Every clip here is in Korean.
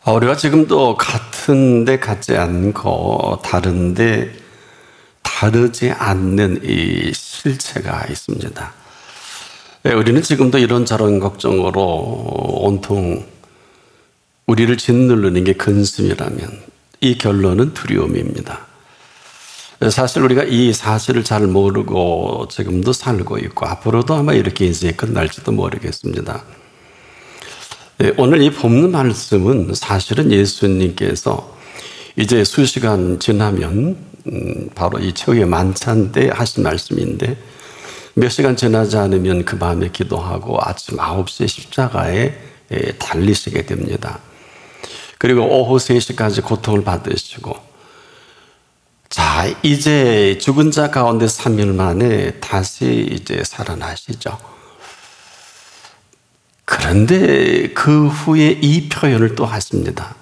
우리가 지금도 같은데 같지 않고 다른데 다르지 않는 이 실체가 있습니다. 우리는 지금도 이런저런 걱정으로 온통 우리를 짓누르는 게 근심이라면 이 결론은 두려움입니다. 사실 우리가 이 사실을 잘 모르고 지금도 살고 있고 앞으로도 아마 이렇게 인생이 끝날지도 모르겠습니다. 오늘 이 본문 말씀은 사실은 예수님께서 이제 수시간 지나면 바로 이 최후의 만찬 때 하신 말씀인데 몇 시간 지나지 않으면 그 밤에 기도하고 아침 9시에 십자가에 달리시게 됩니다. 그리고 오후 3시까지 고통을 받으시고 자 이제 죽은 자 가운데 3일 만에 다시 이제 살아나시죠. 그런데 그 후에 이 표현을 또 하십니다.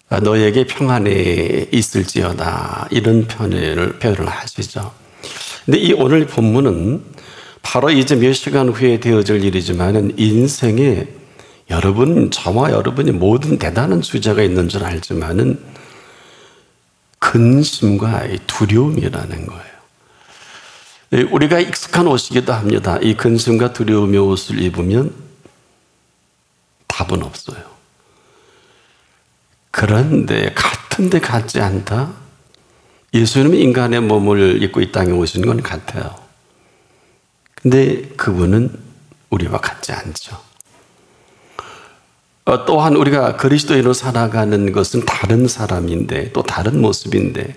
너에게 평안이 있을지어다 이런 표현을 하시죠. 근데 이 오늘 본문은 바로 이제 몇 시간 후에 되어질 일이지만 인생에 저와 여러분이 모든 대단한 주제가 있는 줄 알지만은 근심과 두려움이라는 거예요. 우리가 익숙한 옷이기도 합니다. 이 근심과 두려움의 옷을 입으면 답은 없어요. 그런데 같은데 같지 않다? 예수님은 인간의 몸을 입고 이 땅에 오신 건 같아요. 근데 그분은 우리와 같지 않죠. 또한 우리가 그리스도인으로 살아가는 것은 다른 사람인데 또 다른 모습인데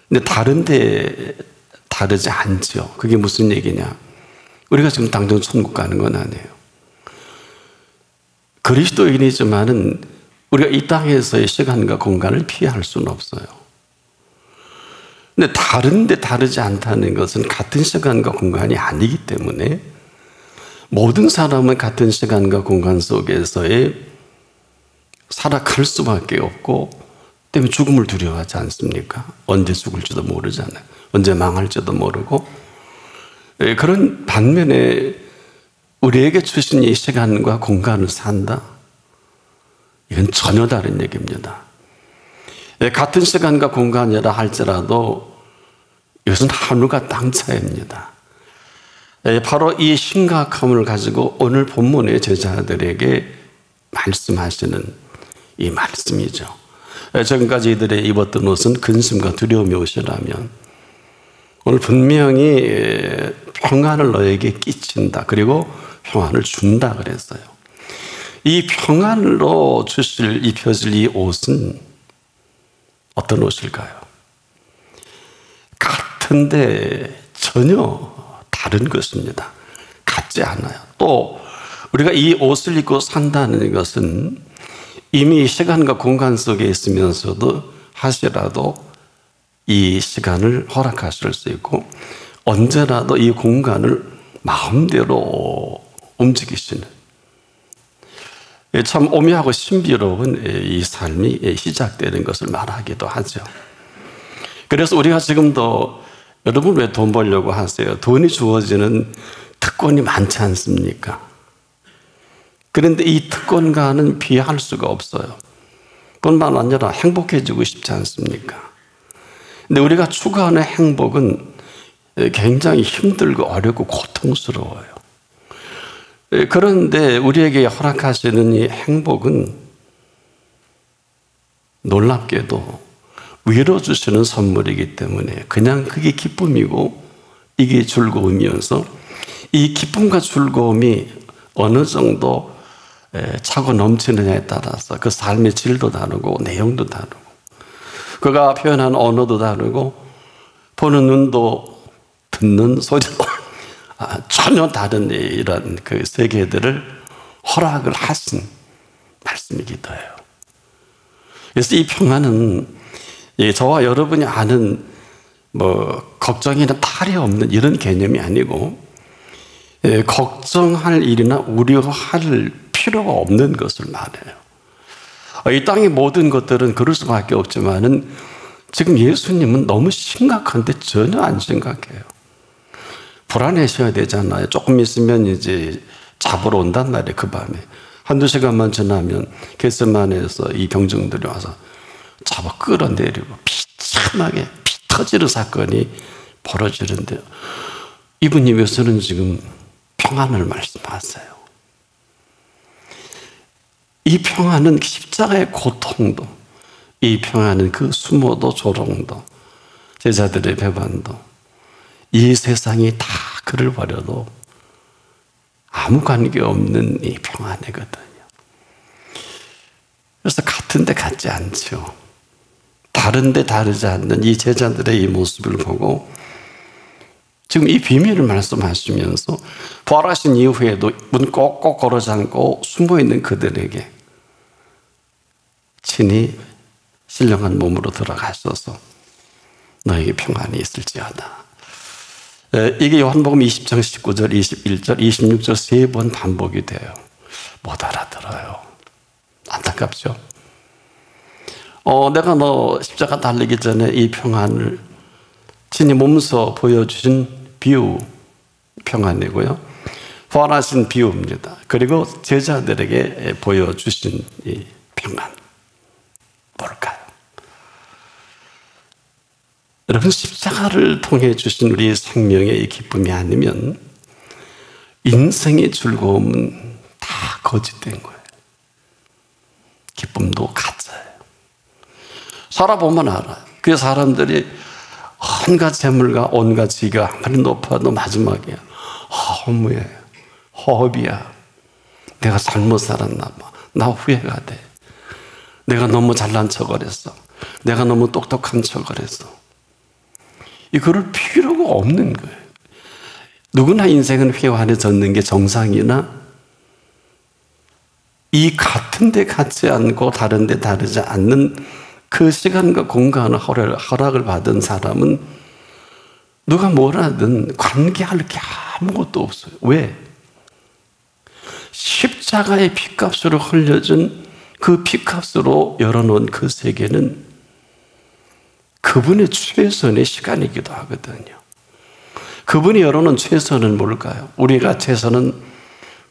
근데 다른데 다르지 않죠. 그게 무슨 얘기냐? 우리가 지금 당장 천국 가는 건 아니에요. 그리스도인이지만은 우리가 이 땅에서의 시간과 공간을 피할 수는 없어요. 근데 다른데 다르지 않다는 것은 같은 시간과 공간이 아니기 때문에 모든 사람은 같은 시간과 공간 속에서의 살아갈 수밖에 없고 때문에 죽음을 두려워하지 않습니까? 언제 죽을지도 모르잖아요. 언제 망할지도 모르고 그런 반면에 우리에게 주신 이 시간과 공간을 산다? 이건 전혀 다른 얘기입니다. 같은 시간과 공간이라 할지라도 이것은 하늘과 땅 차이입니다. 바로 이 심각함을 가지고 오늘 본문의 제자들에게 말씀하시는 이 말씀이죠. 지금까지 이들의 입었던 옷은 근심과 두려움의 옷이라면 오늘 분명히 평안을 너에게 끼친다. 그리고 평안을 준다 그랬어요. 이 평안으로 입혀질 이 옷은 어떤 옷일까요? 같은데 전혀 다른 것입니다. 같지 않아요. 또 우리가 이 옷을 입고 산다는 것은 이미 시간과 공간 속에 있으면서도 하시라도 이 시간을 허락하실 수 있고 언제라도 이 공간을 마음대로 움직이시는 참 오묘하고 신비로운 이 삶이 시작되는 것을 말하기도 하죠. 그래서 우리가 지금도 여러분 왜 돈 벌려고 하세요? 돈이 주어지는 특권이 많지 않습니까? 그런데 이 특권과는 비할 수가 없어요. 뿐만 아니라 행복해지고 싶지 않습니까? 근데 우리가 추구하는 행복은 굉장히 힘들고 어렵고 고통스러워요. 그런데 우리에게 허락하시는 이 행복은 놀랍게도 위로 주시는 선물이기 때문에 그냥 그게 기쁨이고 이게 즐거움이어서 이 기쁨과 즐거움이 어느 정도 차고 넘치느냐에 따라서 그 삶의 질도 다르고 내용도 다르고 그가 표현한 언어도 다르고 보는 눈도 듣는 소리도 전혀 다른 이런 그 세계들을 허락을 하신 말씀이기도 해요. 그래서 이 평안은 저와 여러분이 아는 걱정이나 탈이 없는 이런 개념이 아니고 걱정할 일이나 우려할 필요가 없는 것을 말해요. 이 땅의 모든 것들은 그럴 수밖에 없지만은 지금 예수님은 너무 심각한데 전혀 안 심각해요. 불안해셔야 되잖아요. 조금 있으면 이제 잡으러 온단 말이에요. 그 밤에 한두 시간만 지나면 겟세마네에서 이 병정들이 와서 잡아 끌어내리고 비참하게 피 터지는 사건이 벌어지는데요. 이분님께서는 지금 평안을 말씀하세요. 이 평안은 십자가의 고통도, 이 평안은 그 수모도 조롱도, 제자들의 배반도, 이 세상이 다 그를 버려도 아무 관계없는 이 평안이거든요. 그래서 같은데 같지 않죠. 다른데 다르지 않는 이 제자들의 이 모습을 보고 지금 이 비밀을 말씀하시면서 부활하신 이후에도 문 꼭꼭 걸어 잠고 숨어있는 그들에게 친히 신령한 몸으로 들어가셔서 너에게 평안이 있을지어다. 이게 요한복음 20장 19절, 21절, 26절 3번 반복이 돼요. 못 알아들어요. 안타깝죠? 내가 너 십자가 달리기 전에 이 평안을 친히 몸소 보여주신 비유 평안이고요. 부활하신 비유입니다. 그리고 제자들에게 보여주신 이 평안. 뭘까요? 여러분, 십자가를 통해 주신 우리 생명의 이 기쁨이 아니면 인생의 즐거움은 다 거짓된 거예요. 기쁨도 가짜예요. 살아보면 알아요. 그 사람들이 온갖 재물과 온갖 지가 아무리 높아도 마지막에 허무해, 허업이야. 내가 잘못 살았나 봐. 나 후회가 돼. 내가 너무 잘난 척을 했어. 내가 너무 똑똑한 척을 했어. 그럴 필요가 없는 거예요. 누구나 인생은 회화에 젖는 게 정상이나 이 같은데 같지 않고 다른데 다르지 않는 그 시간과 공간을 허락을 받은 사람은 누가 뭘 하든 관계할 게 아무것도 없어요. 왜? 십자가의 피값으로 흘려준 그 피값으로 열어놓은 그 세계는 그분의 최선의 시간이기도 하거든요. 그분이 열어놓은 최선은 뭘까요? 우리가 최선은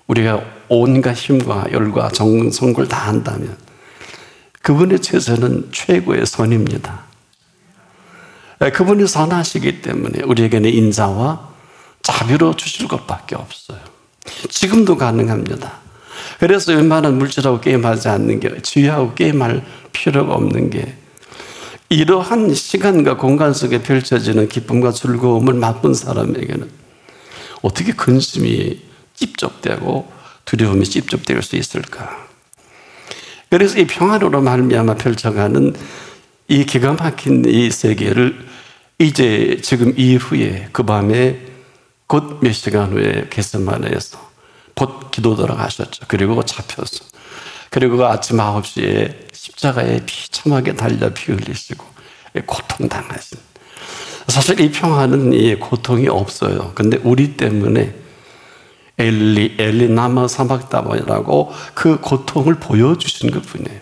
우리가 온갖 힘과 열과 정성을 다 한다면 그분의 최선은 최고의 선입니다. 그분이 선하시기 때문에 우리에게는 인자와 자비로 주실 것밖에 없어요. 지금도 가능합니다. 그래서 웬만한 물질하고 게임하지 않는 게, 지혜하고 게임할 필요가 없는 게 이러한 시간과 공간 속에 펼쳐지는 기쁨과 즐거움을 맛본 사람에게는 어떻게 근심이 찝쩍대고 두려움이 찝쩍될 수 있을까? 그래서 이 평안으로 말미암아 펼쳐가는 이 기가 막힌 이 세계를 이제 지금 이후에 그 밤에 곧 몇 시간 후에 겟세마네에서 곧 기도 들어가셨죠. 그리고 잡혀서 그리고 아침 9시에 십자가에 비참하게 달려 피 흘리시고 고통당하신. 사실 이 평안은 이 고통이 없어요. 근데 우리 때문에 엘리 나마 사박다바라고 그 고통을 보여주신 것 뿐이에요.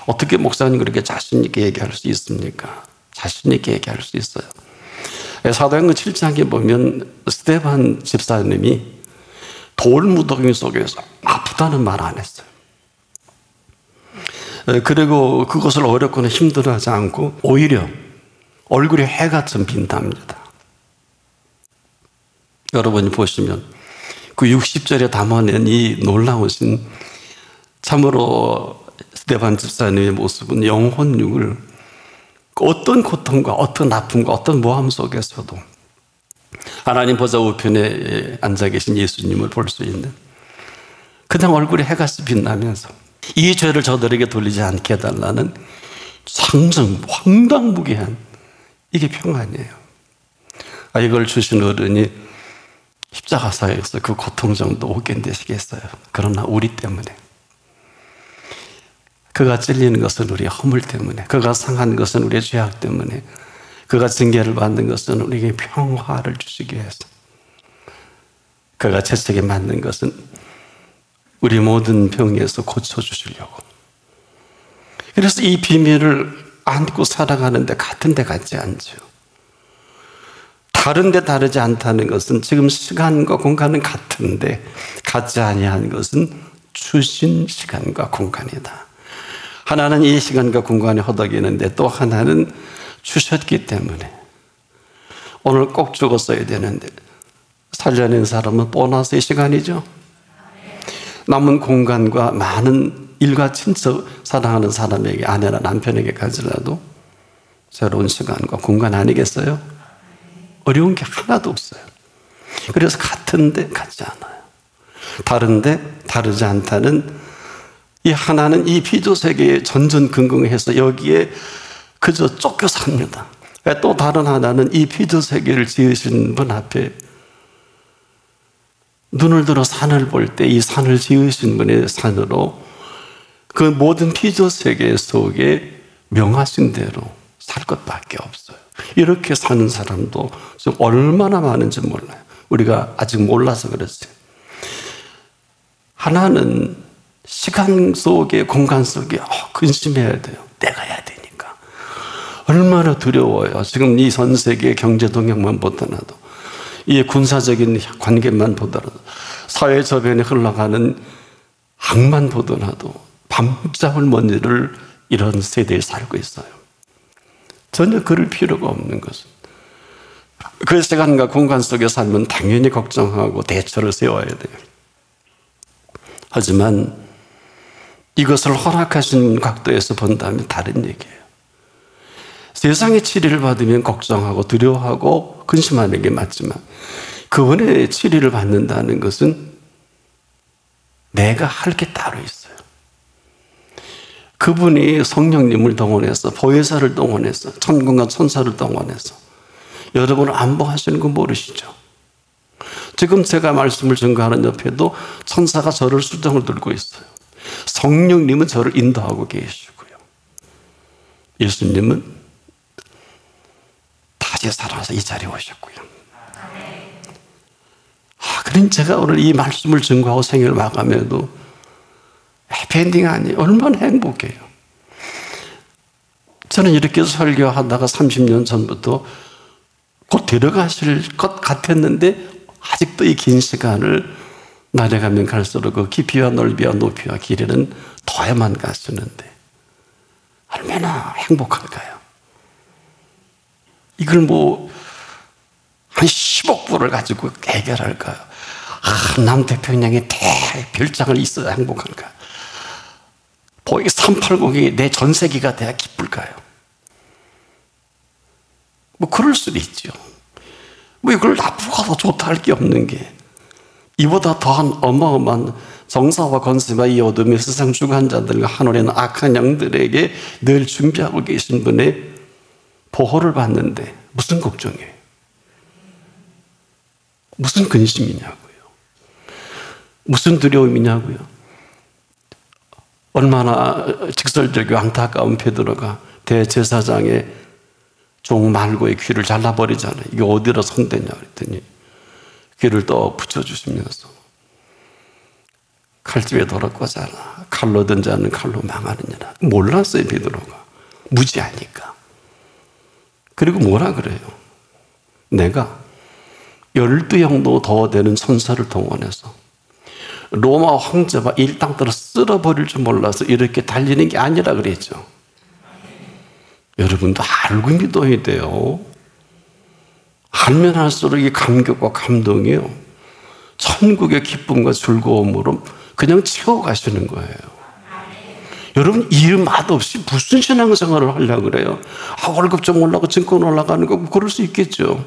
어떻게 목사님 그렇게 자신 있게 얘기할 수 있습니까? 자신 있게 얘기할 수 있어요. 사도행전 7장에 보면 스데반 집사님이 돌무더기 속에서 아프다는 말 안 했어요. 그리고 그것을 어렵거나 힘들어하지 않고 오히려 얼굴이 해같이 빛납니다. 여러분이 보시면 그 60절에 담아낸 이 놀라우신 참으로 스데반 집사님의 모습은 영혼육을 어떤 고통과 어떤 아픔과 어떤 모함 속에서도 하나님 보좌 우편에 앉아 계신 예수님을 볼 수 있는 그냥 얼굴에 해같이 빛나면서 이 죄를 저들에게 돌리지 않게 해달라는 상정, 황당무계한 이게 평안이에요. 이걸 주신 어른이 십자가사에서 그 고통 정도 오견되시겠어요. 그러나 우리 때문에 그가 찔리는 것은 우리의 허물 때문에, 그가 상한 것은 우리의 죄악 때문에, 그가 징계를 받는 것은 우리에게 평화를 주시기 위해서, 그가 채찍에 맞는 것은 우리 모든 병에서 고쳐주시려고. 그래서 이 비밀을 안고 살아가는데 같은데 같지 않죠. 다른데 다르지 않다는 것은 지금 시간과 공간은 같은데 같지 아니한 것은 주신 시간과 공간이다. 하나는 이 시간과 공간에 허덕이는데 또 하나는 주셨기 때문에 오늘 꼭 죽었어야 되는데 살려낸 사람은 보너스의 시간이죠. 남은 공간과 많은 일가 친척 사랑하는 사람에게, 아내나 남편에게 가지라도 새로운 시간과 공간 아니겠어요? 어려운 게 하나도 없어요. 그래서 같은데 같지 않아요. 다른데 다르지 않다는 이 하나는 이 피조세계에 전전긍긍해서 여기에 그저 쫓겨 삽니다. 또 다른 하나는 이 피조세계를 지으신 분 앞에 눈을 들어 산을 볼 때 이 산을 지으신 분의 산으로 그 모든 피조세계 속에 명하신 대로 살 것밖에 없어요. 이렇게 사는 사람도 지금 얼마나 많은지 몰라요. 우리가 아직 몰라서 그랬어요. 하나는 시간 속에, 공간 속에 근심해야 돼요. 내가 해야 되니까. 얼마나 두려워요. 지금 이 전 세계 경제 동향만 보더라도, 이 군사적인 관계만 보더라도, 사회 저변에 흘러가는 악만 보더라도 밤잠을 못 이룰 이런 세대에 살고 있어요. 전혀 그럴 필요가 없는 것은, 그 시간과 공간 속에 살면 당연히 걱정하고 대처를 세워야 돼요. 하지만 이것을 허락하신 각도에서 본다면 다른 얘기예요. 세상의 치리를 받으면 걱정하고 두려워하고 근심하는 게 맞지만 그분의 치리를 받는다는 것은 내가 할 게 따로 있어요. 그분이 성령님을 동원해서, 보혜사를 동원해서, 천군과 천사를 동원해서 여러분을 안보하시는 거 모르시죠? 지금 제가 말씀을 전가하는 옆에도 천사가 저를 수정을 들고 있어요. 성령님은 저를 인도하고 계시고요. 예수님은 다시 살아서 이 자리에 오셨고요. 그런 제가 오늘 이 말씀을 증거하고 생일을 마감해도 해피엔딩 아니에요. 얼마나 행복해요. 저는 이렇게 설교하다가 30년 전부터 곧 데려가실 것 같았는데 아직도 이 긴 시간을 나아가면 갈수록 그 깊이와 넓이와 높이와 길이는 더해만 가시는데 얼마나 행복할까요? 이걸 한 10억 불을 가지고 해결할까요? 남태평양에 대별장을 있어야 행복할까요? 보이게 380이 내 전세기가 돼야 기쁠까요? 그럴 수도 있죠. 이걸 나쁘고 더 좋다 할 게 없는 게, 이보다 더한 어마어마한 정사와 권세와 이 어둠의 세상 주관자들과 하늘에는 악한 영들에게 늘 준비하고 계신 분의 보호를 받는데 무슨 걱정이에요? 무슨 근심이냐고요? 무슨 두려움이냐고요? 얼마나 직설적이고 안타까운 베드로가 대제사장의 종 말고의 귀를 잘라버리잖아요. 이게 어디로 손대냐 그랬더니 귀를 또 붙여주시면서 칼집에 돌아 꽂아라. 칼로 든 자는 칼로 망하느니라. 몰랐어요, 베드로가. 무지하니까. 그리고 뭐라 그래요? 내가 12형도 더 되는 천사를 동원해서 로마 황제와 일당들을 쓸어버릴 줄 몰라서 이렇게 달리는 게 아니라 그랬죠. 여러분도 알고 믿어야 돼요. 알면 할수록 이 감격과 감동이요, 천국의 기쁨과 즐거움으로 그냥 채워가시는 거예요. 여러분, 이유 맛없이 무슨 신앙생활을 하려고 그래요? 월급 좀 올라가고 증권 올라가는 거 그럴 수 있겠죠.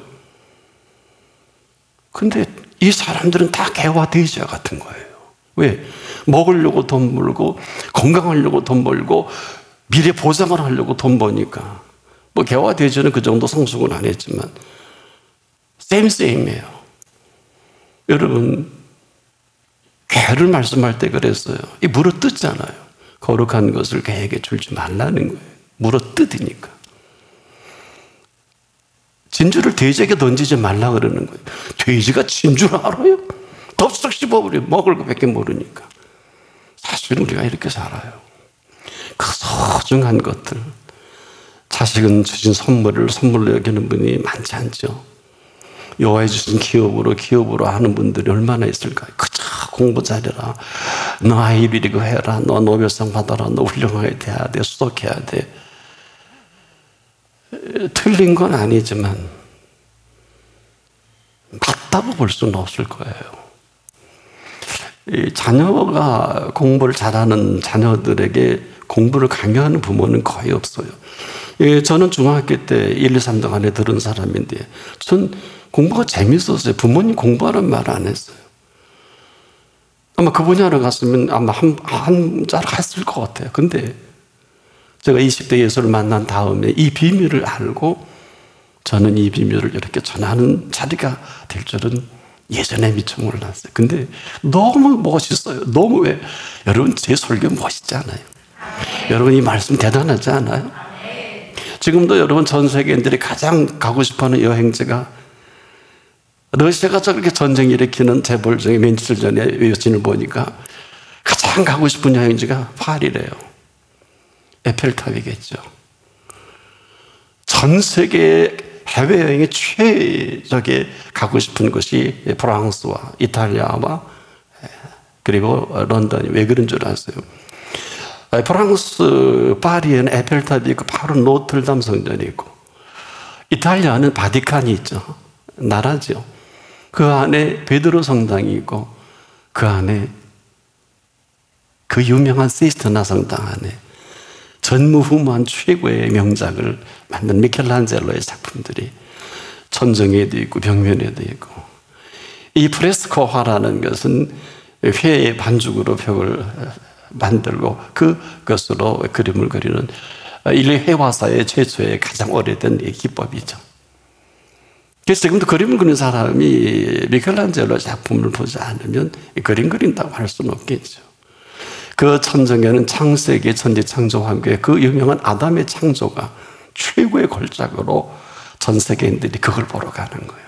근데 이 사람들은 다 개화돼지와 같은 거예요. 왜? 먹으려고 돈 벌고 건강하려고 돈 벌고 미래 보장을 하려고 돈 버니까 개화돼지는 그 정도 성숙은 안 했지만 쌤이에요. 여러분, 개를 말씀할 때 그랬어요. 이 물어뜯잖아요. 거룩한 것을 개에게 줄지 말라는 거예요. 물어뜯으니까. 진주를 돼지에게 던지지 말라 그러는 거예요. 돼지가 진주를 알아요? 덥석 씹어버려. 먹을 것밖에 모르니까. 사실은 우리가 이렇게 살아요. 그 소중한 것들, 자식은 주신 선물을 선물로 여기는 분이 많지 않죠. 여호와의 주신 기업으로 하는 분들이 얼마나 있을까요? 그저 공부 잘해라. 너 아이비리그 해라. 너 노벨상 받아라. 너 훌륭하게 돼야 돼. 수석해야 돼. 틀린 건 아니지만 맞다고 볼 수는 없을 거예요. 이 자녀가 공부를 잘하는 자녀들에게 공부를 강요하는 부모는 거의 없어요. 예, 저는 중학교 때 1, 2, 3등 안에 들은 사람인데 전 공부가 재밌었어요. 부모님 공부하라는 말 안 했어요. 아마 그 분야로 갔으면 아마 한자를 했을 것 같아요. 근데 제가 20대 예수를 만난 다음에 이 비밀을 알고 저는 이 비밀을 이렇게 전하는 자리가 될 줄은 예전에 미처 몰랐어요. 근데 너무 멋있어요. 너무 왜? 여러분 제 설교 멋있지 않아요? 여러분 이 말씀 대단하지 않아요? 지금도 여러분 전 세계인들이 가장 가고 싶어하는 여행지가 러시아가 저렇게 전쟁 일으키는 재벌 중에 며칠 전에 여신을 보니까 가장 가고 싶은 여행지가 파리래요. 에펠탑이겠죠. 전 세계 해외여행의 최적에 가고 싶은 곳이 프랑스와 이탈리아와 그리고 런던이 왜 그런 줄 아세요? 프랑스 파리에는 에펠탑이 있고 바로 노틀담 성전이 있고 이탈리아는 바티칸이 있죠. 나라죠. 그 안에 베드로 성당이 있고 그 안에 그 유명한 시스티나 성당 안에 전무후무한 최고의 명작을 만든 미켈란젤로의 작품들이 천정에도 있고 벽면에도 있고 이 프레스코화라는 것은 회의 반죽으로 벽을 만들고 그것으로 그림을 그리는 인류 회화사의 최초의 가장 오래된 기법이죠. 그래서 지금도 그림을 그리는 사람이 미켈란젤로 작품을 보지 않으면 그림 그린다고 할 수는 없겠죠. 그 천정에는 창세기 천지창조와 함께 그 유명한 아담의 창조가 최고의 걸작으로 전 세계인들이 그걸 보러 가는 거예요.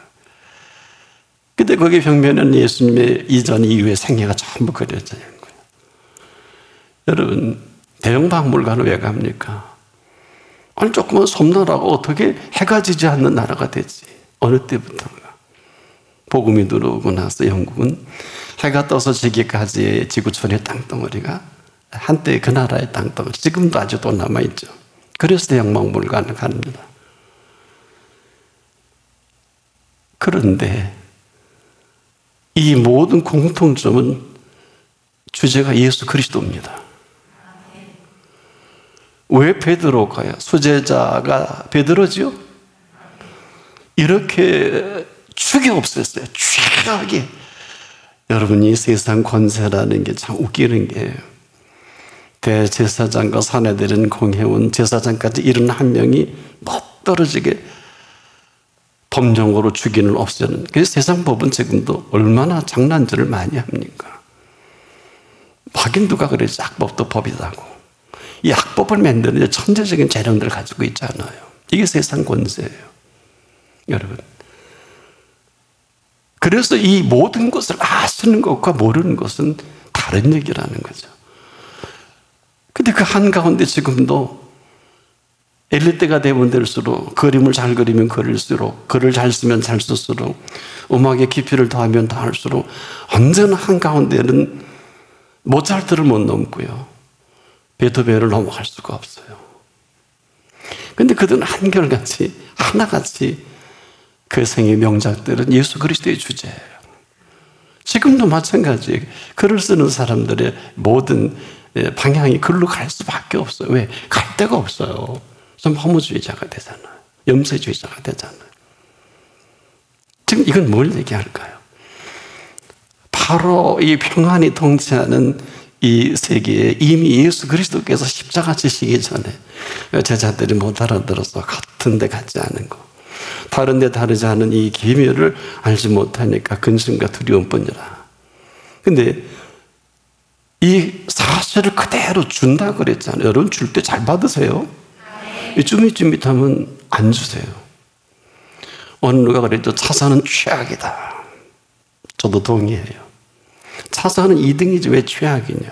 근데 거기 벽면에는 예수님의 이전 이후의 생애가 전부 그려져 있는 거예요. 여러분 대형 박물관을 왜 갑니까? 아니 조그만 섬나라가 어떻게 해가 지지 않는 나라가 되지? 어느 때부터인가? 복음이 들어오고 나서 영국은 해가 떠서 지기까지의 지구촌의 땅덩어리가 한때 그 나라의 땅덩어리 지금도 아직도 남아있죠. 그래서 대형 박물관을 갑니다. 그런데 이 모든 공통점은 주제가 예수 그리스도입니다. 왜 베드로가요? 수제자가 베드로지요? 이렇게 축이 없었어요. 최악의 여러분이 세상 권세라는 게 참 웃기는 게 대제사장과 사내들은 공해온 제사장까지 71명이 멋떨어지게 범정으로 죽이는 없애는 그래서 세상 법은 지금도 얼마나 장난질을 많이 합니까? 하긴 누가 그랬지 악법도 법이라고. 이 악법을 만드는 천재적인 재능들을 가지고 있잖아요. 이게 세상 권세예요. 여러분 그래서 이 모든 것을 아시는 것과 모르는 것은 다른 얘기라는 거죠. 근데 그 한가운데 지금도 엘리트가 되면 될수록 그림을 잘 그리면 그릴수록 글을 잘 쓰면 잘 쓸수록 음악의 깊이를 더하면 더할수록 언제나 한가운데는 모차르트를 못 넘고요. 베토벤을 넘어갈 수가 없어요. 근데 그들은 한결같이 하나같이 그 생의 명작들은 예수 그리스도의 주제예요. 지금도 마찬가지예요. 글을 쓰는 사람들의 모든 방향이 글로 갈 수밖에 없어요. 왜? 갈 데가 없어요. 좀 허무주의자가 되잖아요. 염세주의자가 되잖아요. 지금 이건 뭘 얘기할까요? 바로 이 평안이 통치하는 이 세계에 이미 예수 그리스도께서 십자가 지시기 전에 제자들이 못 알아들어서 같은 데 같지 않은 거 다른 데 다르지 않은 이 기밀을 알지 못하니까 근심과 두려움뿐이라. 근데 이 사실을 그대로 준다 그랬잖아요. 여러분 줄 때 잘 받으세요. 쭈밋쭈밋하면 안 주세요. 어느 누가 그랬죠. 차사는 최악이다. 저도 동의해요. 차사는 2등이지 왜 최악이냐.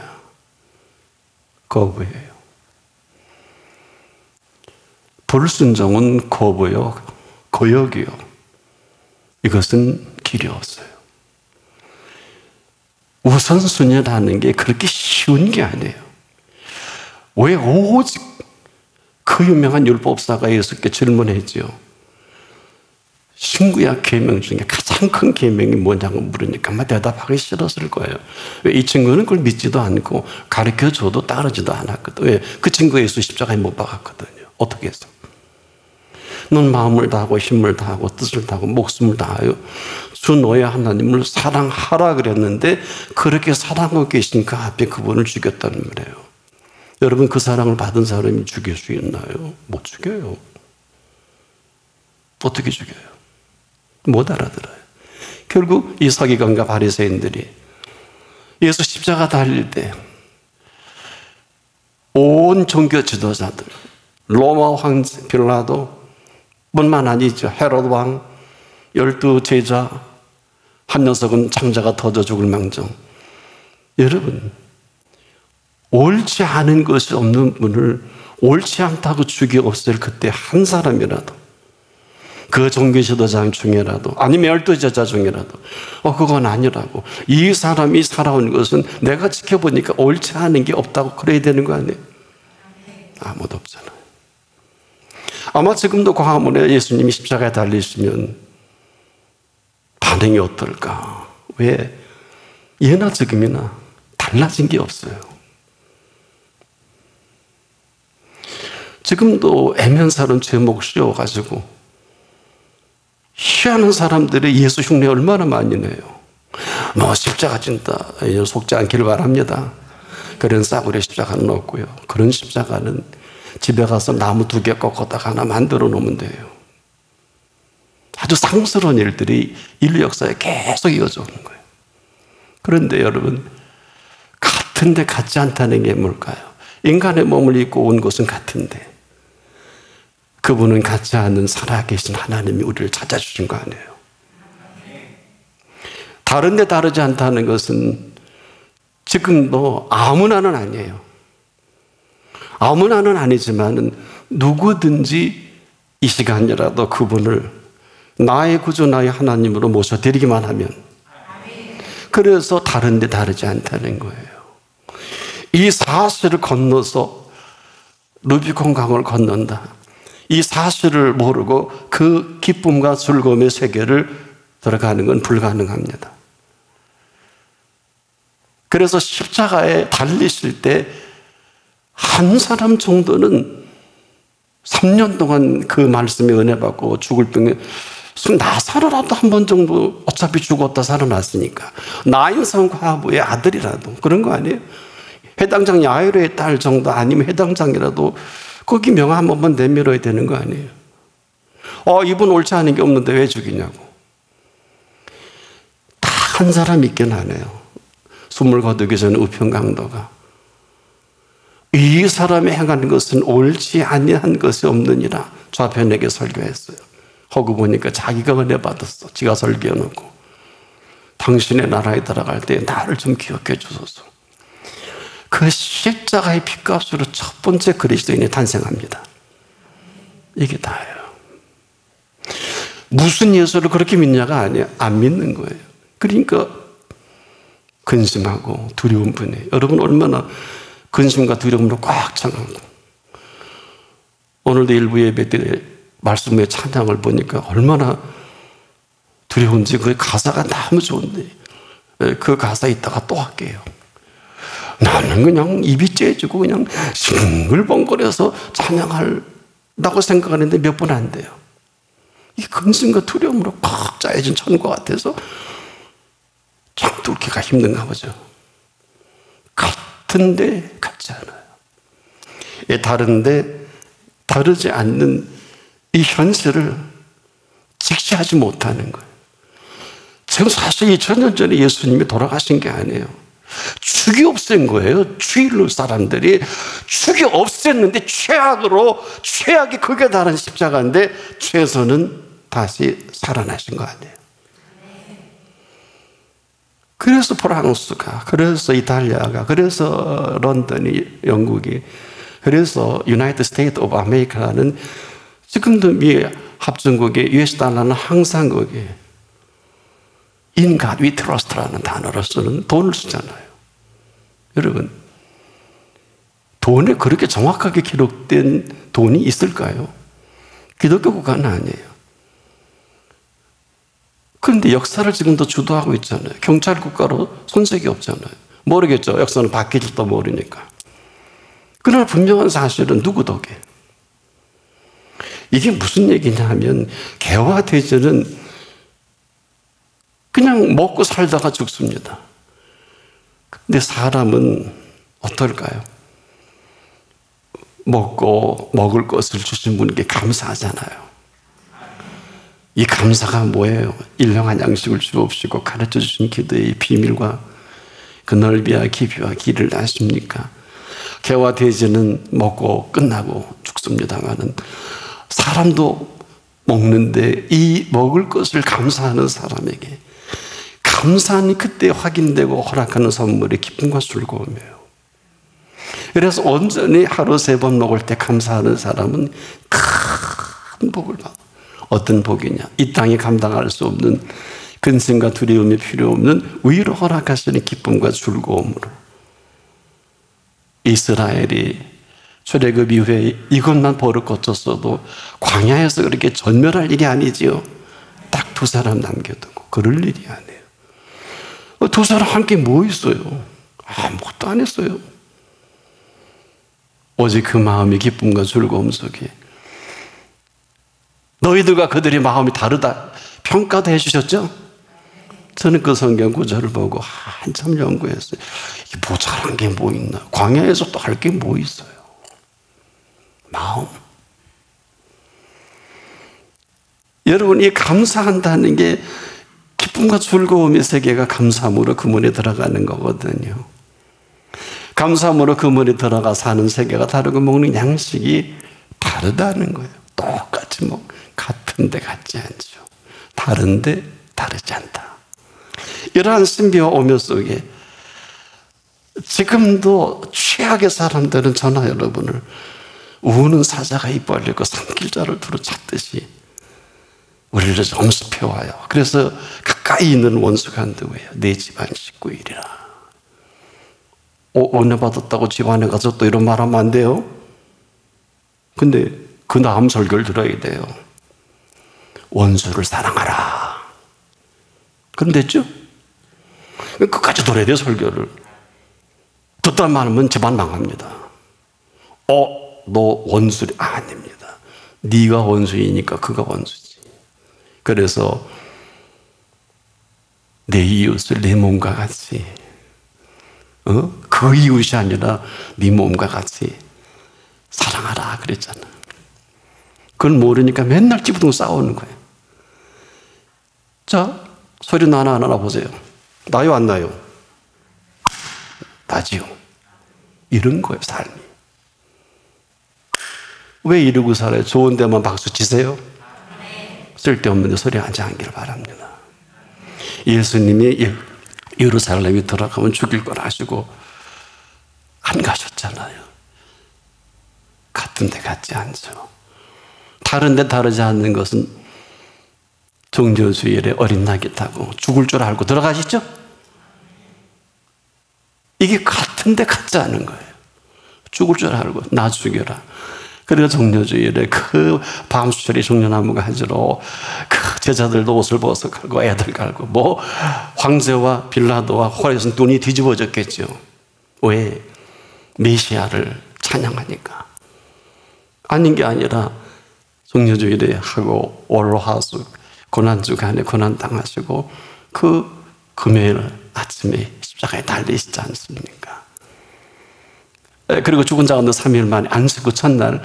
거부해요. 불순종은 거부요. 거역이요. 이것은 길이 없어요. 우선순위라는 게 그렇게 쉬운 게 아니에요. 왜 오직 그 유명한 율법사가 예수께 질문했지요. 신구약 계명 중에 가장 큰 계명이 뭐냐고 물으니까 아마 대답하기 싫었을 거예요. 왜? 이 친구는 그걸 믿지도 않고 가르쳐줘도 따르지도 않았거든. 왜? 그 친구가 예수 십자가에 못 박았거든요. 어떻게 했어? 넌 마음을 다하고 힘을 다하고 뜻을 다하고 목숨을 다하여 주 너의 하나님을 사랑하라 그랬는데 그렇게 사랑하고 계신 그 앞에 그분을 죽였다는 말이에요. 여러분, 그 사랑을 받은 사람이 죽일 수 있나요? 못 죽여요. 어떻게 죽여요? 못 알아들어요. 결국 이 서기관과 바리새인들이 예수 십자가 달릴 때 온 종교 지도자들, 로마 황제 빌라도 뿐만 아니죠. 헤롯 왕, 12제자, 한 녀석은 창자가 터져 죽을 망정. 여러분, 옳지 않은 것이 없는 분을 옳지 않다고 죽여 없앨 그때 한 사람이라도, 그 종교 지도자 중에라도, 아니면 12제자 중에라도 그건 아니라고, 이 사람이 살아온 것은 내가 지켜보니까 옳지 않은 게 없다고 그래야 되는 거 아니에요? 아무도 없잖아요. 아마 지금도 광화문에 예수님이 십자가에 달리시면 반응이 어떨까? 왜? 예나 지금이나 달라진 게 없어요. 지금도 애면사는 제목 씌워가지고 희한한 사람들의 예수 흉내 얼마나 많이 내요. 너 십자가 진다. 속지 않기를 바랍니다. 그런 싸구려 십자가는 없고요. 그런 십자가는 집에 가서 나무 2개 꺾었다가 하나 만들어 놓으면 돼요. 아주 상스러운 일들이 인류 역사에 계속 이어져 오는 거예요. 그런데 여러분, 같은데 같지 않다는 게 뭘까요? 인간의 몸을 입고 온 것은 같은데 그분은 같지 않은 살아계신 하나님이 우리를 찾아주신 거 아니에요. 다른데 다르지 않다는 것은 지금도 아무나는 아니에요. 아무나는 아니지만 누구든지 이 시간이라도 그분을 나의 구주, 나의 하나님으로 모셔드리기만 하면, 그래서 다른데 다르지 않다는 거예요. 이 사실을 건너서 루비콘 강을 건넌다. 이 사실을 모르고 그 기쁨과 즐거움의 세계를 들어가는 건 불가능합니다. 그래서 십자가에 달리실 때 한 사람 정도는 3년 동안 그 말씀에 은혜 받고 죽을 병에 나 살아라도 한 번 정도, 어차피 죽었다 살아났으니까 나인성 과부의 아들이라도 그런 거 아니에요? 해당장 야이로의 딸 정도 아니면 해당장이라도 거기 명함 한 번만 내밀어야 되는 거 아니에요? 이분 옳지 않은 게 없는데 왜 죽이냐고. 다 한 사람 있긴 하네요. 숨을 거두기 전에 우편강도가 이 사람이 행하는 것은 옳지 아니한 것이 없느니라 좌편에게 설교했어요. 허구 보니까 자기가 은혜 받았어. 지가 설교해놓고 당신의 나라에 들어갈 때 나를 좀 기억해 주소서. 그 십자가의 핏값으로 첫 번째 그리스도인이 탄생합니다. 이게 다예요. 무슨 예수를 그렇게 믿냐가 아니에요. 안 믿는 거예요. 그러니까 근심하고 두려운 분이에요. 여러분 얼마나 근심과 두려움으로 꽉 차고, 오늘도 일부 예배 때 말씀의 찬양을 보니까 얼마나 두려운지, 그 가사가 너무 좋은데 그 가사 있다가 또 할게요. 나는 그냥 입이 째지고 그냥 싱글벙거려서 찬양한다고 생각하는데 몇 번 안 돼요. 이 근심과 두려움으로 꽉 짜여진 천과 같아서 참 뚫기가 힘든가 보죠. 같은데 같지 않아요. 다른데 다르지 않는 이 현실을 직시하지 못하는 거예요. 지금 사실 2000년 전에 예수님이 돌아가신 게 아니에요. 죽이 없앤 거예요. 주일로 사람들이 죽이 없앴는데 최악이 극에 달한 십자가인데 최선은 다시 살아나신 거 아니에요. 그래서 프랑스가, 그래서 이탈리아가, 그래서 런던이, 영국이, 그래서 유나이티드 스테이트 오브 아메리카는 지금도 미 합중국의 US 달러는 항상 거기에 In God we trust라는 단어로서는 돈을 쓰잖아요. 여러분, 돈에 그렇게 정확하게 기록된 돈이 있을까요? 기독교 국가는 아니에요. 그런데 역사를 지금도 주도하고 있잖아요. 경찰 국가로 손색이 없잖아요. 모르겠죠. 역사는 바뀔지도 모르니까. 그러나 분명한 사실은 누구 덕에? 이게 무슨 얘기냐 하면 개화대전은 그냥 먹고 살다가 죽습니다. 근데 사람은 어떨까요? 먹고 먹을 것을 주신 분께 감사하잖아요. 이 감사가 뭐예요? 일용한 양식을 주옵시고 가르쳐 주신 기도의 비밀과 그 넓이와 깊이와 길을 아십니까? 개와 돼지는 먹고 끝나고 죽습니다만은 사람도 먹는데 이 먹을 것을 감사하는 사람에게 감사는 그때 확인되고 허락하는 선물이 기쁨과 즐거움이에요. 그래서 온전히 하루 3번 먹을 때 감사하는 사람은 큰 복을 받아. 어떤 복이냐? 이 땅이 감당할 수 없는 근심과 두려움이 필요 없는 위로 허락하시는 기쁨과 즐거움으로 이스라엘이 출애굽 이후에 이것만 버릇 고쳤어도 광야에서 그렇게 전멸할 일이 아니지요. 딱 2사람 남겨두고 그럴 일이 아니에요. 2사람 함께 뭐 있어요? 아무것도 안 했어요. 오직 그 마음이 기쁨과 즐거움 속에 너희들과 그들의 마음이 다르다 평가도 해주셨죠? 저는 그 성경 구절을 보고 한참 연구했어요. 이게 모자란 게 뭐 있나? 광야에서 또 할 게 뭐 있어요? 마음. 여러분, 이 감사한다는 게 기쁨과 즐거움의 세계가 감사함으로 그 문에 들어가는 거거든요. 감사함으로 그 문에 들어가 사는 세계가 다르고 먹는 양식이 다르다는 거예요. 똑같이 같은데 같지 않죠. 다른데 다르지 않다. 이러한 신비와 오묘 속에 지금도 최악의 사람들은 저나 여러분을 우는 사자가 입 벌리고 산길자를 두루 찾듯이 우리를 엄습해와요. 그래서 가까이 있는 원수가 누구예요? 내 집안 식구이리라. 은혜 받았다고 집안에 가서 또 이런 말 하면 안 돼요. 근데 그 다음 설교를 들어야 돼요. 원수를 사랑하라. 그럼 됐죠? 끝까지 들어야 돼요, 설교를. 듣다 말하면 집안 망합니다. 너 원수리 아닙니다. 네가 원수이니까 그가 원수지. 그래서 내 이웃을 내 몸과 같이 그 이웃이 아니라 네 몸과 같이 사랑하라 그랬잖아. 그걸 모르니까 맨날 찌부둥 싸우는 거예요. 자, 소리 나나 안 나나 보세요. 나요 안 나요? 나지요. 이런 거예요, 삶이. 왜 이러고 살아요? 좋은 데만 박수 치세요? 쓸데없는 데 소리 하지 않기를 바랍니다. 예수님이 예루살렘에 들어가면 죽일 걸 아시고 안 가셨잖아요. 같은 데 같지 않죠. 다른 데 다르지 않는 것은 종려주일에 어린 낙이 타고 죽을 줄 알고 들어가시죠? 이게 같은 데 같지 않은 거예요. 죽을 줄 알고 나 죽여라. 그래서 종려주일에 그 밤수철이 종려나무 가지로 그 제자들도 옷을 벗어 갈고 애들 갈고 황제와 빌라도와 호레스는 눈이 뒤집어졌겠죠. 왜? 메시아를 찬양하니까. 아닌 게 아니라 종려주일에 하고 월화수 고난주간에 고난당하시고 그 금요일 아침에 십자가에 달리시지 않습니까? 그리고 죽은 자 가운데 3일 만에 안식 후 첫날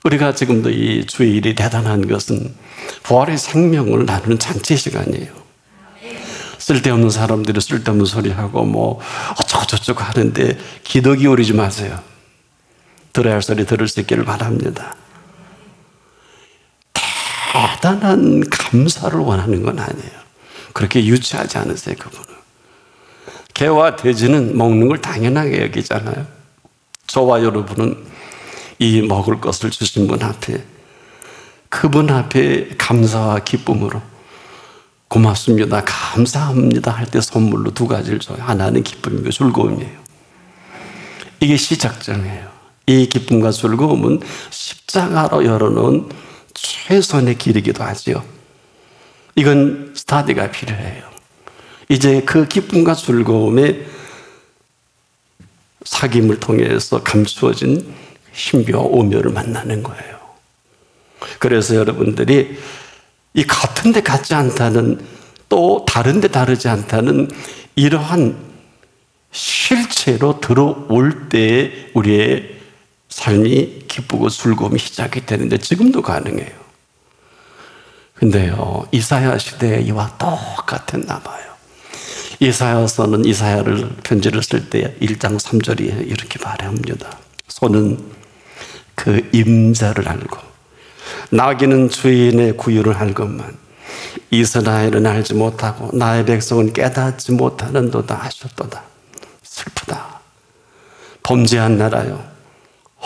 우리가 지금도 이 주일이 대단한 것은 부활의 생명을 나누는 잔치 시간이에요. 쓸데없는 사람들이 쓸데없는 소리하고 어쩌고저쩌고 하는데 기도 기울이지 마세요. 들어야 할 소리 들을 수 있기를 바랍니다. 대단한 감사를 원하는 건 아니에요. 그렇게 유치하지 않으세요, 그분은. 개와 돼지는 먹는 걸 당연하게 여기잖아요. 저와 여러분은 이 먹을 것을 주신 분 앞에, 그분 앞에 감사와 기쁨으로 고맙습니다, 감사합니다 할 때 선물로 두 가지를 줘요. 하나는 기쁨이고 즐거움이에요. 이게 시작점이에요. 이 기쁨과 즐거움은 십자가로 열어놓은 최선의 길이기도 하지요. 이건 스타디가 필요해요. 이제 그 기쁨과 즐거움의 사귐을 통해서 감추어진 신비와 오묘를 만나는 거예요. 그래서 여러분들이 이 같은데 같지 않다는, 또 다른데 다르지 않다는 이러한 실체로 들어올 때에 우리의 삶이 기쁘고 즐거움이 시작이 되는데 지금도 가능해요. 근데요, 이사야 시대에 이와 똑같았나 봐요. 이사야서는 이사야를 편지를 쓸 때 1장 3절에 이렇게 말합니다. 소는 그 임자를 알고 나귀는 주인의 구유를 알건만 이스라엘은 알지 못하고 나의 백성은 깨닫지 못하는도다 하셨도다. 슬프다. 범죄한 나라요,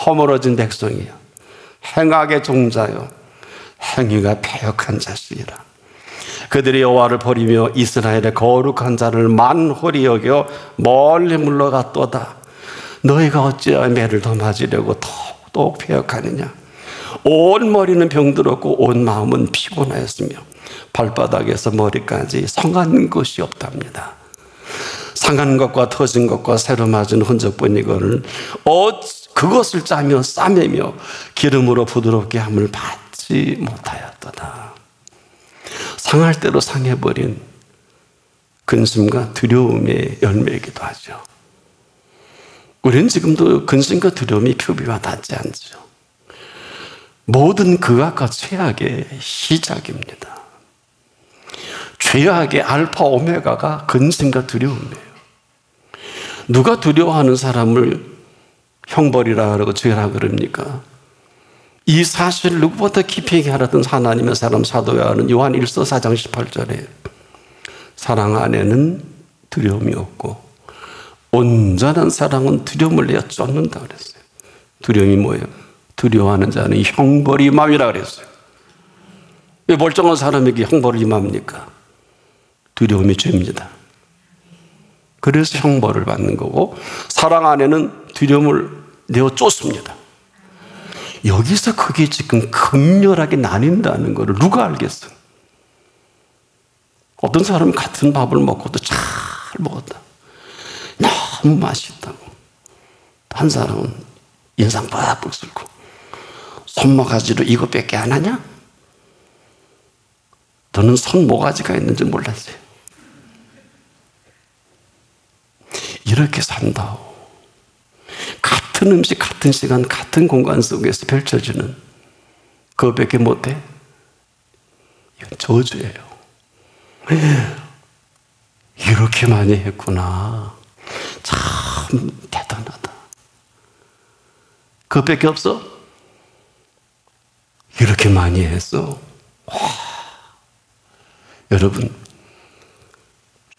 허물어진 백성이요, 행악의 종자요, 행위가 패역한 자식이라. 그들이 여호와를 버리며 이스라엘의 거룩한 자를 만홀히 여겨 멀리 물러갔도다. 너희가 어찌하여 매를 더 맞으려고 더욱 패역하느냐. 온 머리는 병들었고 온 마음은 피곤하였으며 발바닥에서 머리까지 성한 것이 없답니다. 상한 것과 터진 것과 새로 맞은 흔적뿐이거늘 그것을 짜며 싸매며 기름으로 부드럽게 함을 받지 못하였도다. 상할 대로 상해버린 근심과 두려움의 열매이기도 하죠. 우리는 지금도 근심과 두려움이 표비와 닿지 않죠. 모든 극악과 최악의 시작입니다. 죄악의 알파 오메가가 근심과 두려움이에요. 누가 두려워하는 사람을 형벌이라 그러고 죄라 그럽니까? 이 사실을 누구보다 깊이 있게 알았던 하나님의 사람 사도 요한은 요한 1서 4장 18절에 사랑 안에는 두려움이 없고 온전한 사랑은 두려움을 내어 쫓는다 그랬어요. 두려움이 뭐예요? 두려워하는 자는 형벌이 임함이라 그랬어요. 왜 멀쩡한 사람에게 형벌을 임합니까? 두려움이 죄입니다. 그래서 형벌을 받는 거고, 사랑 안에는 두려움을 내어 쫓습니다. 여기서 그게 지금 극렬하게 나뉜다는 것을 누가 알겠어? 어떤 사람은 같은 밥을 먹고도 잘 먹었다, 너무 맛있다고. 한 사람은 인상 빡빡 쓸고 손모가지로 이것밖에 안 하냐? 너는 손모가지가 있는지 몰랐어요. 이렇게 산다고. 같은 음식, 같은 시간, 같은 공간 속에서 펼쳐지는 그것밖에 못해? 이건 저주예요. 이렇게 많이 했구나. 참 대단하다. 그것밖에 없어? 이렇게 많이 했어. 와. 여러분,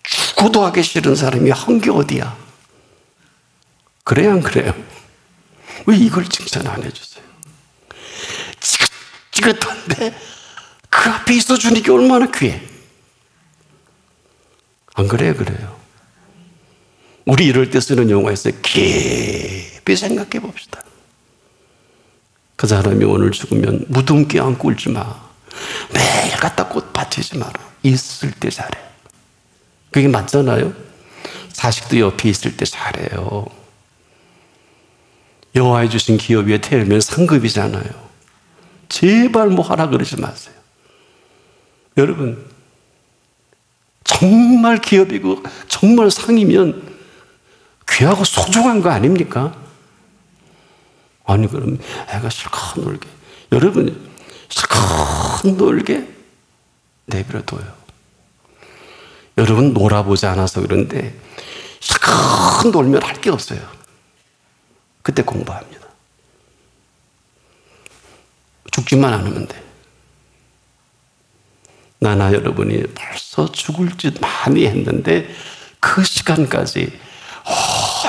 죽어도 하기 싫은 사람이 한 게 어디야? 그래요, 안 그래요? 왜 이걸 칭찬 안 해주세요? 지긋지긋한데 그 앞에 있어주는 게 얼마나 귀해. 안 그래요? 그래요. 우리 이럴 때 쓰는 용어가 있어요. 깊이 생각해 봅시다. 그 사람이 오늘 죽으면 무덤 껴안고 울지 마. 매일 갖다 꽃 받치지 마라. 있을 때 잘해. 그게 맞잖아요. 자식도 옆에 있을 때 잘해요. 여호와의 주신 기업 위에 태우면 상급이잖아요. 제발 뭐 하라 그러지 마세요. 여러분, 정말 기업이고 정말 상이면 귀하고 소중한 거 아닙니까? 아니, 그럼 애가 실컷 놀게. 여러분, 실컷 놀게 내버려둬요. 여러분, 놀아보지 않아서 그런데 실컷 놀면 할 게 없어요. 그때 공부합니다. 죽지만 않으면 돼. 나나 여러분이 벌써 죽을 짓 많이 했는데 그 시간까지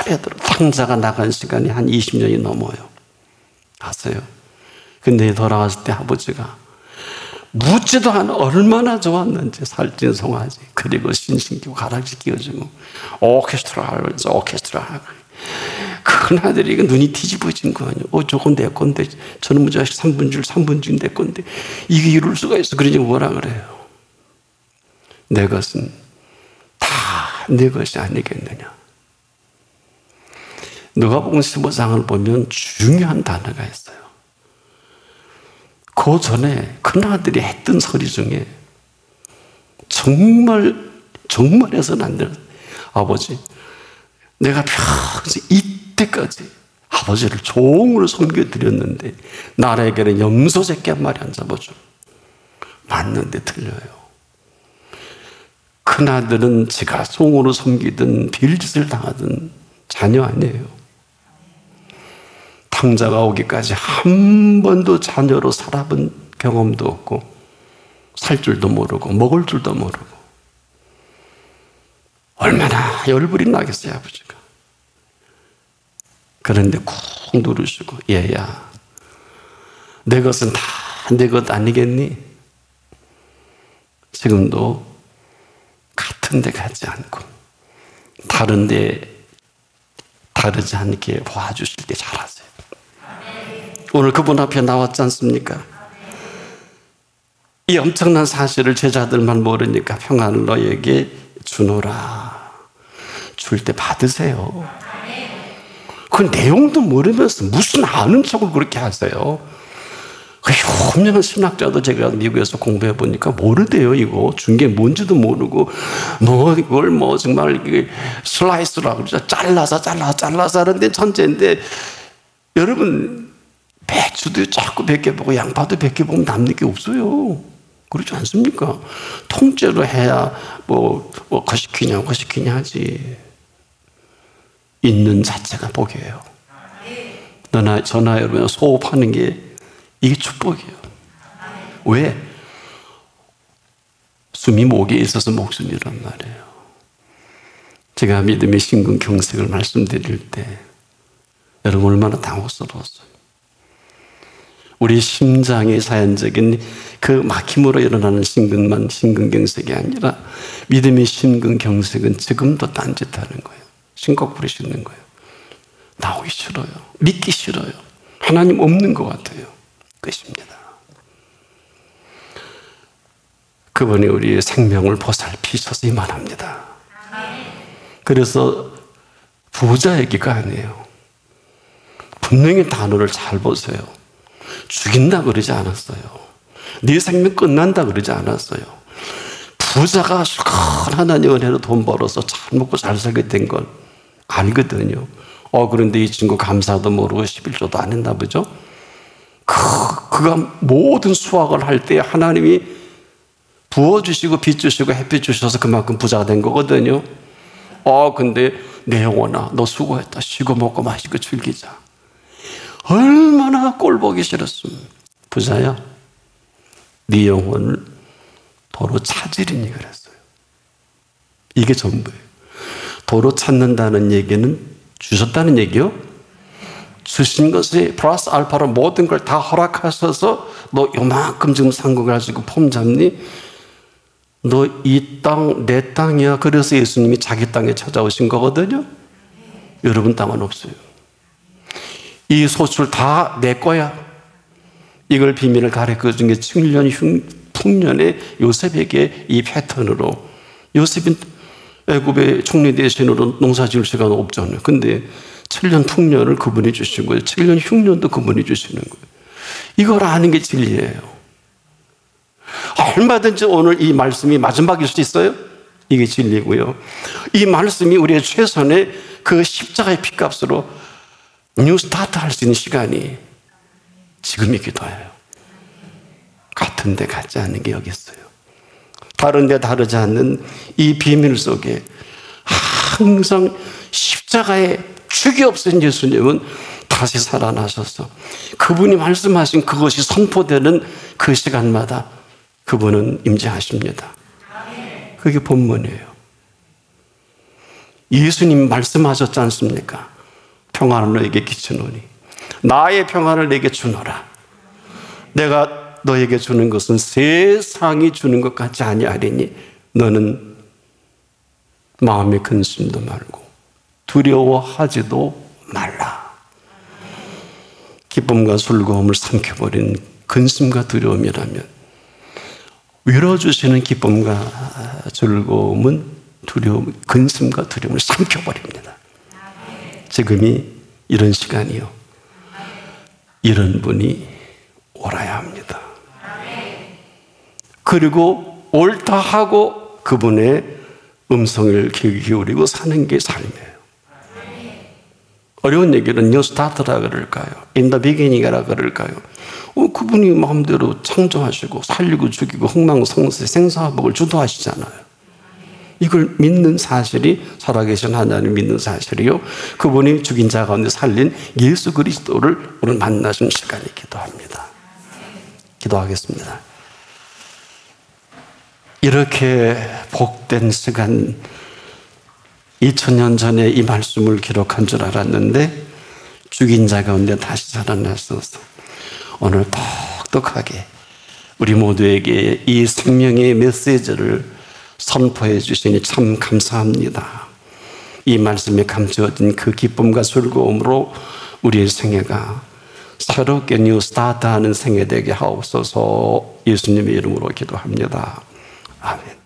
오래도록 당자가 나간 시간이 한 20년이 넘어요. 아세요? 근데 돌아왔을 때 아버지가 묻지도 않아 얼마나 좋았는지. 살찐 송아지, 그리고 신신기고 가락지 끼워주고 오케스트라 하면서 오케스트라 하고. 큰아들이 눈이 뒤집어진 거 아니에요. 저건 내 건데, 저놈의 자식 3분줄 내 건데 이게 이룰 수가 있어. 그러니 뭐라 그래요? 내 것은 다 내 것이 아니겠느냐. 누가복음 15장을 보면 중요한 단어가 있어요. 그 전에 큰아들이 했던 소리 중에 정말 해서는 안 되는, 아버지, 내가 평생 이때까지 아버지를 종으로 섬겨드렸는데 나에게는 염소새끼 한 마리 안 잡아줘. 맞는데 틀려요. 큰아들은 제가 종으로 섬기든 빌짓을 당하든 자녀 아니에요. 탕자가 오기까지 한 번도 자녀로 살아본 경험도 없고 살 줄도 모르고 먹을 줄도 모르고 얼마나 열불이 나겠어요, 아버지가. 그런데 꾹 누르시고, 얘야, 내 것은 다 내 것 아니겠니? 지금도 같은 데 가지 않고 다른 데 다르지 않게 봐주실 때 잘하세요. 오늘 그분 앞에 나왔지 않습니까? 이 엄청난 사실을 제자들만 모르니까 평안을 너에게 주노라. 줄 때 받으세요. 그 내용도 모르면서 무슨 아는 척을 그렇게 하세요? 그 유명한 신학자도 제가 미국에서 공부해 보니까 모르대요. 이거 준 게 뭔지도 모르고 이걸 정말 슬라이스라고 그러죠. 잘라서 하는데 천재인데, 여러분 배추도 자꾸 벗겨보고 양파도 벗겨보면 남는 게 없어요. 그렇지 않습니까? 통째로 해야 거시키냐 하지. 있는 자체가 복이에요. 저나 여러분 소업하는 게 이게 축복이에요. 왜? 숨이 목에 있어서 목숨이란 말이에요. 제가 믿음의 신근경색을 말씀드릴 때 여러분 얼마나 당혹스러웠어요. 우리 심장의 자연적인 그 막힘으로 일어나는 신근경색이 아니라 믿음의 신근경색은 지금도 딴짓하는 거예요. 신곡 부르시는 거예요. 나오기 싫어요. 믿기 싫어요. 하나님 없는 것 같아요. 끝입니다. 그분이 우리의 생명을 보살피셔서 이만합니다. 그래서 부자 얘기가 아니에요. 분명히 단어를 잘 보세요. 죽인다 그러지 않았어요. 네 생명 끝난다 그러지 않았어요. 부자가 큰 하나님 은혜로 돈 벌어서 잘 먹고 잘 살게 된 걸 알거든요. 그런데 이 친구 감사도 모르고 11조도 안 했나 보죠? 그가 모든 수확을 할 때 하나님이 부어주시고 빚 주시고 햇빛 주셔서 그만큼 부자가 된 거거든요. 근데 내 영혼아, 너 수고했다. 쉬고 먹고 마시고 즐기자. 얼마나 꼴보기 싫었으면. 부자야, 네 영혼을 도로 찾으리니 그랬어요. 이게 전부예요. 도로 찾는다는 얘기는 주셨다는 얘기요. 주신 것이 플러스 알파로 모든 걸 다 허락하셔서 너 요만큼 지금 산 거 가지고 폼 잡니? 너 이 땅 내 땅이야. 그래서 예수님이 자기 땅에 찾아오신 거거든요. 여러분 땅은 없어요. 이 소출 다 내 거야. 이걸 비밀을 가르쳐준 게 7년 풍년의 요셉에게 이 패턴으로, 요셉은 애굽의 총리 대신으로 농사 지을 시간 없잖아요. 근데 7년 풍년을 그분이 주신 거예요. 7년 흉년도 그분이 주시는 거예요. 이걸 아는 게 진리예요. 얼마든지 오늘 이 말씀이 마지막일 수 있어요. 이게 진리고요. 이 말씀이 우리의 최선의 그 십자가의 피값으로 뉴 스타트 할 수 있는 시간이 지금이기도 해요. 같은 데 가지 않는 게 여기 있어요. 다른 데 다르지 않는 이 비밀 속에 항상 십자가에 죽이 없으신 예수님은 다시 살아나셔서 그분이 말씀하신 그것이 선포되는 그 시간마다 그분은 임재하십니다. 그게 본문이에요. 예수님 말씀하셨지 않습니까? 평안을 너에게 끼치노니 나의 평안을 내게 주노라. 내가 너에게 주는 것은 세상이 주는 것 같지 아니하리니 너는 마음의 근심도 말고 두려워하지도 말라. 기쁨과 즐거움을 삼켜버린 근심과 두려움이라면 위로주시는 기쁨과 즐거움은 근심과 두려움을 삼켜버립니다. 지금이 이런 시간이요, 이런 분이 오라야 합니다. 그리고 옳다 하고 그분의 음성을 귀 기울이고 사는 게 삶이에요. 어려운 얘기는 new start라 그럴까요? in the beginning이라 그럴까요? 그분이 마음대로 창조하시고 살리고 죽이고 흥망성쇠 생사화복을 주도하시잖아요. 이걸 믿는 사실이, 살아계신 하나님 믿는 사실이요, 그분이 죽인 자 가운데 살린 예수 그리스도를 오늘 만나신 시간이기도 합니다. 기도하겠습니다. 이렇게 복된 시간, 2000년 전에 이 말씀을 기록한 줄 알았는데 죽인 자 가운데 다시 살아나셔서 오늘 똑똑하게 우리 모두에게 이 생명의 메시지를 선포해 주시니 참 감사합니다. 이 말씀에 감추어진 그 기쁨과 즐거움으로 우리의 생애가 새롭게 뉴 스타트하는 생애 되게 하옵소서. 예수님의 이름으로 기도합니다. 아멘.